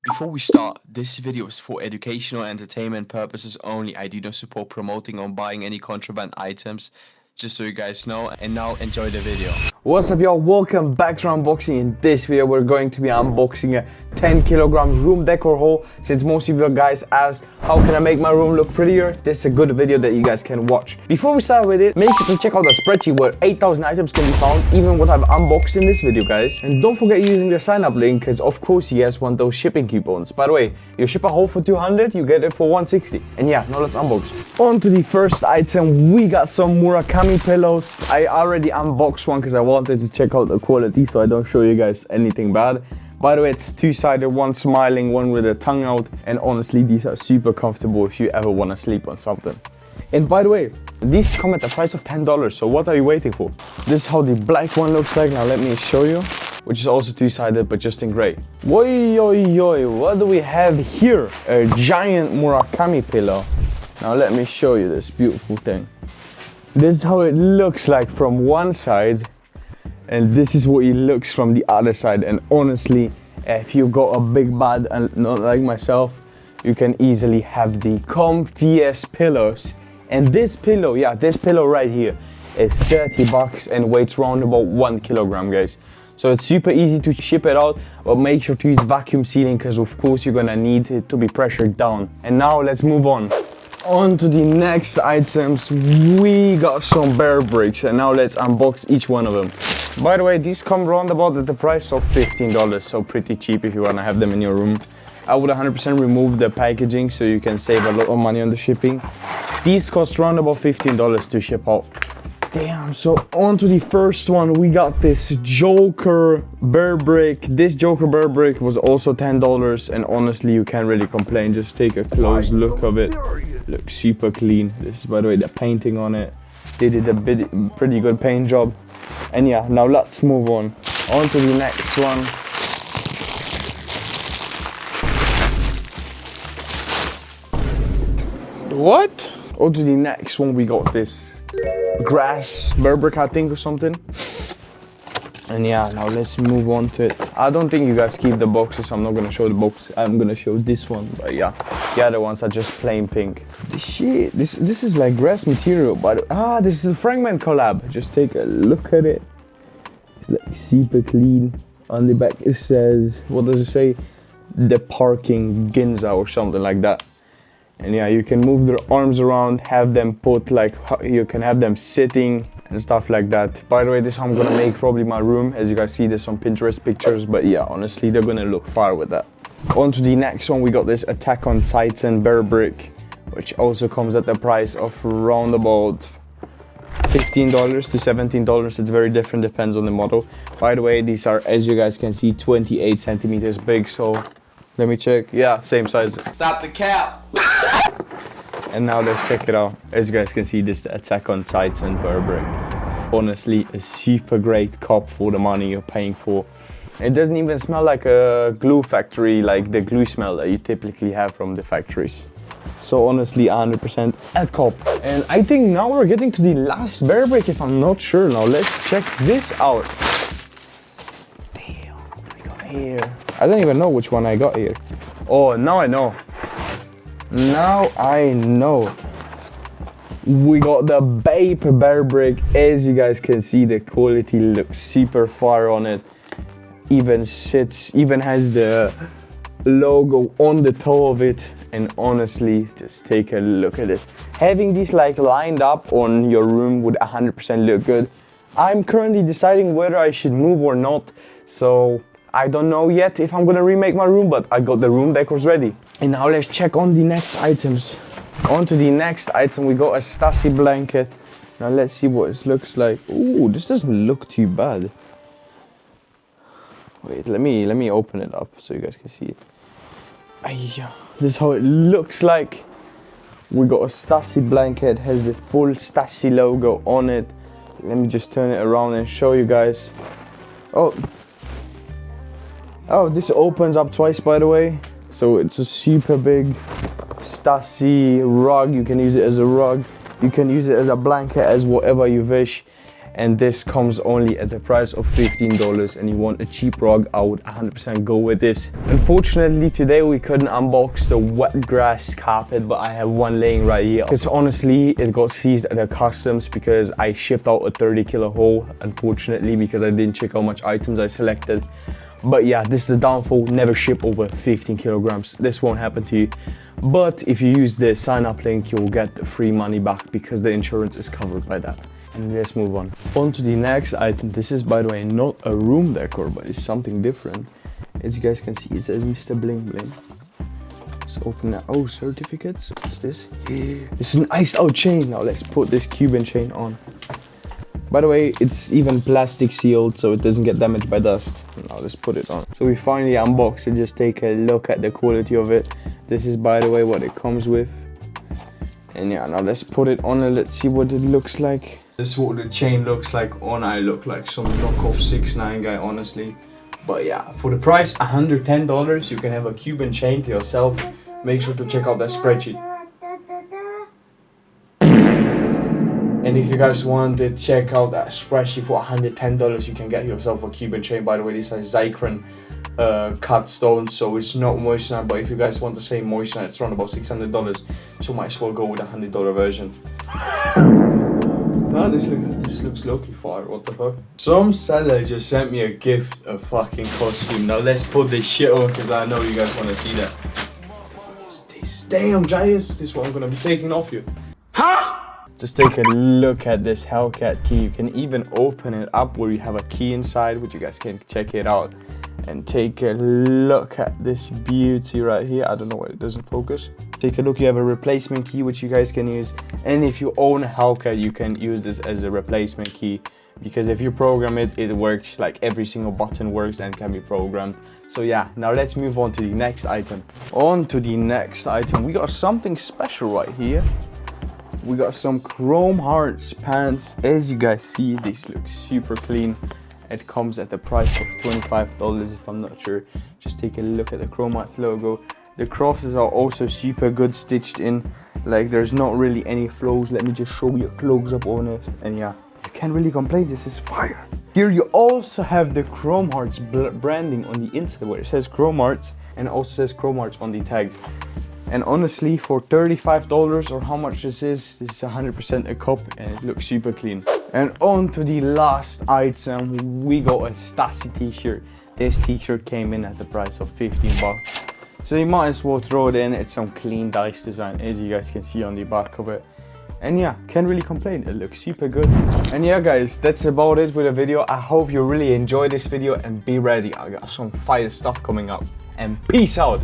Before we start, this video is for educational and entertainment purposes only. I do not support promoting or buying any contraband items, just so you guys know. And now enjoy the video. What's up, y'all? Welcome back to unboxing. In this video we're going to be unboxing a 10 kilograms room decor haul. Since most of you guys asked how can I make my room look prettier, this is a good video that you guys can watch. Before we start with it, make sure to check out the spreadsheet where 8,000 items can be found, even what I've unboxed in this video, guys. And don't forget using the sign up link, because of course you guys want those shipping coupons. By the way, you ship a haul for 200, you get it for 160. And yeah, now let's unbox. On to the first item, we got some Murakami pillows. I already unboxed one because I wanted to check out the quality so I don't show you guys anything bad. By the way, it's two-sided, one smiling, one with a tongue out, and honestly these are super comfortable if you ever want to sleep on something. And by the way, these come at the price of $10, so what are you waiting for? This is how the black one looks like. Now let me show you, which is also two-sided but just in gray. Oi, oi, oi, what do we have here? A giant Murakami pillow. Now let me show you this beautiful thing. This is how it looks like from one side, and this is what it looks from the other side. And honestly, if you got a big bed and not like myself, you can easily have the comfiest pillows. And this pillow, yeah, this pillow right here is 30 bucks and weighs around about 1 kilogram, guys. So it's super easy to ship it out, but make sure to use vacuum sealing because of course you're gonna need it to be pressured down. And now let's move on. On to the next items, we got some Bearbricks, and now let's unbox each one of them. By the way, these come round about at the price of $15, so pretty cheap if you want to have them in your room. I would 100% remove the packaging so you can save a lot of money on the shipping. These cost around about $15 to ship out. Damn, so on to the first one, we got this Joker Bearbrick. This Joker Bearbrick was also $10, and honestly you can't really complain. Just take a close look of it. Looks super clean. This is, by the way, the painting on it. They did a pretty good paint job. And yeah, now let's move on to the next one. What? On to the next one, we got this grass Bearbrick, I think, or something. And yeah, now let's move on to it. I don't think you guys keep the boxes, so I'm not gonna show the box. I'm gonna show this one, but yeah, the other ones are just plain pink. This is like grass material, but this is a fragment collab. Just take a look at it. It's like super clean. On the back it says, what does it say? The parking Ginza or something like that. And yeah, you can move their arms around, have them put like, you can have them sitting and stuff like that. By the way, this is how I'm gonna make probably my room. As you guys see, there's some Pinterest pictures, but yeah, honestly, they're gonna look fire with that. On to the next one, we got this Attack on Titan Bearbrick, which also comes at the price of around about $15 to $17. It's very different, depends on the model. By the way, these are, as you guys can see, 28 centimeters big, so let me check. Yeah, same size. Stop the cap! And now let's check it out. As you guys can see, this Attack on Titan Bearbrick. Honestly, a super great cup for the money you're paying for. It doesn't even smell like a glue factory, like the glue smell that you typically have from the factories. So honestly, 100% a cup. And I think now we're getting to the last Bearbrick, if I'm not sure. Now let's check this out. Damn, what we got here? I don't even know which one I got here. Oh, now I know. Now I know. We got the Bape Bearbrick. As you guys can see, the quality looks super fire on it. Even has the logo on the toe of it. And honestly, just take a look at this. Having these like lined up on your room would 100% look good. I'm currently deciding whether I should move or not. So I don't know yet if I'm gonna remake my room, but I got the room decors ready. And now let's check on the next items. On to the next item, we got a Stasi blanket. Now let's see what it looks like. Ooh, this doesn't look too bad. Wait, let me open it up so you guys can see it. This is how it looks like. We got a Stasi blanket, has the full Stasi logo on it. Let me just turn it around and show you guys. Oh, this opens up twice, by the way. So it's a super big Stasi rug. You can use it as a rug. You can use it as a blanket, as whatever you wish. and this comes only at the price of $15, and you want a cheap rug, I would 100% go with this. Unfortunately today we couldn't unbox the wet grass carpet, but I have one laying right here, because honestly it got seized at the customs because I shipped out a 30 kilo haul, unfortunately, because I didn't check how much items I selected. But yeah, this is the downfall, never ship over 15 kilograms. This won't happen to you. But if you use the sign up link, you'll get the free money back because the insurance is covered by that. And let's move on. On to the next item. This is, by the way, not a room decor, but it's something different. As you guys can see, it says Mr. Bling Bling. Let's open that. Oh, certificates. What's this? This is an iced out chain. Now let's put this Cuban chain on. By the way, it's even plastic sealed, so it doesn't get damaged by dust. Now let's put it on. So we finally unboxed it. Just take a look at the quality of it. This is, by the way, what it comes with. And yeah, now let's put it on and let's see what it looks like. This is what the chain looks like on. I look like some knockoff 6ix9ine guy, honestly. But yeah, for the price, $110, you can have a Cuban chain to yourself. Make sure to check out that spreadsheet. And if you guys want to check out that spreadsheet for $110, you can get yourself a Cuban chain. By the way, this is Zycron cut stone, so it's not moissanite. But if you guys want the same moissanite, it's around about $600. So might as well go with a $100 version. No, this looks low-key fire. What the fuck? Some seller just sent me a gift, a fucking costume. Now let's put this shit on because I know you guys want to see that. What the fuck is this? Damn, Giants! This is what I'm gonna be taking off you. Huh? Just take a look at this Hellcat key. You can even open it up where you have a key inside, which you guys can check it out. And take a look at this beauty right here. I don't know why it doesn't focus. Take a look, you have a replacement key which you guys can use. And if you own a Hellcat, you can use this as a replacement key. Because if you program it, it works, like every single button works and can be programmed. So yeah, now let's move on to the next item. On to the next item, we got something special right here. We got some chrome hearts pants. As you guys see, this looks super clean. It comes at the price of $25 if I'm not sure. Just take a look at the chrome hearts logo. The crosses are also super good stitched in. Like there's not really any flows. Let me just show you close up on it. And yeah, you can't really complain, this is fire. Here you also have the chrome hearts branding on the inside where it says chrome hearts, and it also says chrome hearts on the tag. And honestly, for $35 or how much this is 100% a cop, and it looks super clean. And on to the last item, we got a Stasi t-shirt. This t-shirt came in at the price of 15 bucks. So you might as well throw it in. It's some clean dice design, as you guys can see on the back of it. And yeah, can't really complain, it looks super good. And yeah guys, that's about it with the video. I hope you really enjoyed this video, and be ready, I got some fire stuff coming up. And peace out!